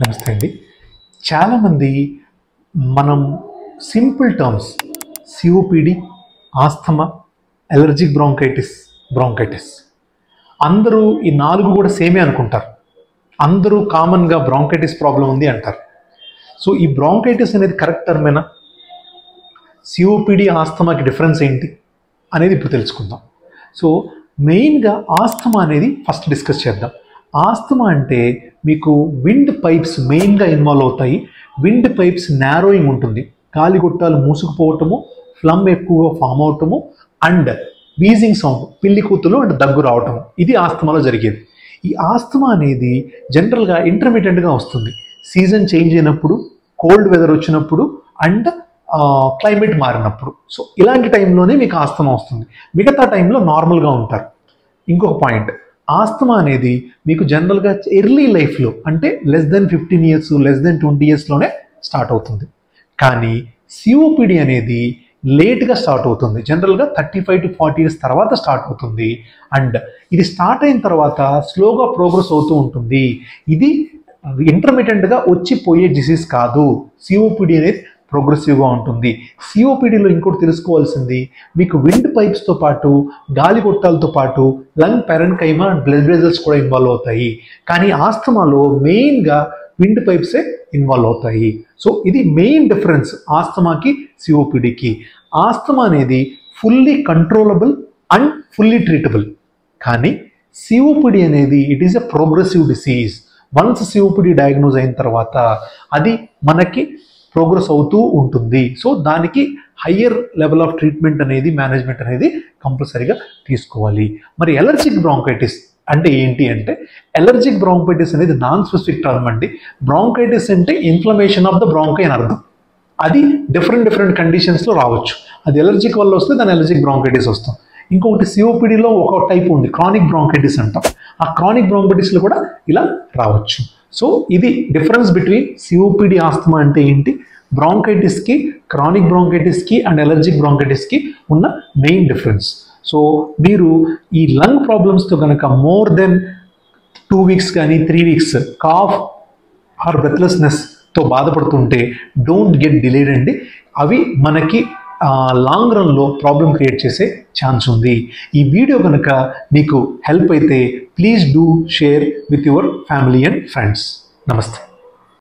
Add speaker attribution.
Speaker 1: నమస్తే అండి. చాలామంది మనం simple terms COPD, ఆస్థమా, allergic bronchitis అందరూ ఈ 4 కూడా సేమే అనుకుంటారు. అందరూ కామన్గా బ్రాంకైటిస్ ప్రాబ్లం ఉంది అంటారు. సో ఈ బ్రాంకైటిస్ అనేది కరెక్ట్ టర్మేనా? సిఓపిడి, ఆస్థమాకి డిఫరెన్స్ ఏంటి అనేది ఇప్పుడు తెలుసుకుందాం. సో మెయిన్గా ఆస్థమా అనేది ఫస్ట్ డిస్కస్ చేద్దాం. ఆస్థమా అంటే మీకు విండ్ పైప్స్ మెయిన్గా ఇన్వాల్వ్ అవుతాయి. విండ్ పైప్స్ నారోయింగ్ ఉంటుంది, గాలి గొట్టాలు మూసుకుపోవటము, ఫ్లమ్ ఎక్కువగా ఫామ్ అవటము అండ్ వీజింగ్ సౌండ్, పిల్లి కూతులు అండ్ దగ్గు రావటము, ఇది ఆస్థమాలో జరిగేది. ఈ ఆస్థమా అనేది జనరల్గా ఇంటర్మీడియట్గా వస్తుంది. సీజన్ చేంజ్ అయినప్పుడు, కోల్డ్ వెదర్ వచ్చినప్పుడు అండ్ క్లైమేట్ మారినప్పుడు. సో ఇలాంటి టైంలోనే మీకు ఆస్థమా వస్తుంది. మిగతా టైంలో నార్మల్గా ఉంటారు. ఇంకొక పాయింట్, ఆస్థమా అనేది మీకు జనరల్గా ఎర్లీ లైఫ్లో అంటే less than 15 years, less than 20 yearsలోనే స్టార్ట్ అవుతుంది. కానీ సిఓపిడి అనేది లేట్గా స్టార్ట్ అవుతుంది. జనరల్గా 35 to 40 years తర్వాత స్టార్ట్ అవుతుంది. అండ్ ఇది స్టార్ట్ అయిన తర్వాత స్లోగా ప్రోగ్రెస్ అవుతూ ఉంటుంది. ఇది ఇంటర్మీడియట్గా వచ్చిపోయే డిసీజ్ కాదు. సిఓపిడి అనేది ప్రోగ్రెసివ్గా ఉంటుంది. సిఓపిడిలో ఇంకోటి తెలుసుకోవాల్సింది, మీకు విండ్ పైప్స్తో పాటు, గాలి గొట్టాలతో పాటు లంగ్ పెరెన్కైమా అండ్ బ్లడ్ వెజల్స్ కూడా ఇన్వాల్వ్ అవుతాయి. కానీ ఆస్థమాలో మెయిన్గా విండ్ పైప్సే ఇన్వాల్వ్ అవుతాయి. సో ఇది మెయిన్ డిఫరెన్స్ ఆస్థమాకి సిఓపిడికి. ఆస్థమా అనేది fully controllable and fully treatable. కానీ సిఓపిడి అనేది it is a progressive disease. Once COPD diagnose అయిన తర్వాత అది మనకి ప్రోగ్రెస్ అవుతూ ఉంటుంది. సో దానికి హయ్యర్ లెవెల్ ఆఫ్ ట్రీట్మెంట్ అనేది, మేనేజ్మెంట్ అనేది కంపల్సరీగా తీసుకోవాలి. మరి అలర్జిక్ బ్రాంకైటిస్ అంటే ఏంటి అంటే, అలర్జిక్ బ్రాంకైటిస్ అనేది నాన్ స్పెసిఫిక్ టర్మ్ అండి. బ్రాంకైటిస్ అంటే ఇన్ఫ్లమేషన్ ఆఫ్ ద బ్రాంకై అని అర్థం. అది డిఫరెంట్ కండిషన్స్లో రావచ్చు. అది ఎలర్జిక్ వల్ల వస్తే దాని అలర్జిక్ బ్రాంకైటిస్ వస్తాం. ఇంకొకటి సిఓపిడిలో ఒక టైప్ ఉంది, క్రానిక్ బ్రాంకైటిస్ అంటాం. ఆ క్రానిక్ బ్రాంకైటిస్లో కూడా ఇలా రావచ్చు. సో ఇది డిఫరెన్స్ బిట్వీన్ సిఓపిడి, ఆస్థమా అంటే ఏంటి, బ్రాంకైటిస్కి, క్రానిక్ బ్రాంకైటిస్కి అండ్ అలర్జిక్ బ్రాంకైటిస్కి ఉన్న మెయిన్ డిఫరెన్స్. సో మీరు ఈ లంగ్ ప్రాబ్లమ్స్తో కనుక మోర్ దెన్ 2 weeks కానీ 3 weeks కాఫ్ ఆర్ బ్రెత్లెస్నెస్తో బాధపడుతుంటే డోంట్ గెట్ డిలేడ్ అండి. అవి మనకి లాంగ్ రన్లో ప్రాబ్లం క్రియేట్ చేసే ఛాన్స్ ఉంది. ఈ వీడియో కనుక మీకు హెల్ప్ అయితే please do share with your family and friends. నమస్తే.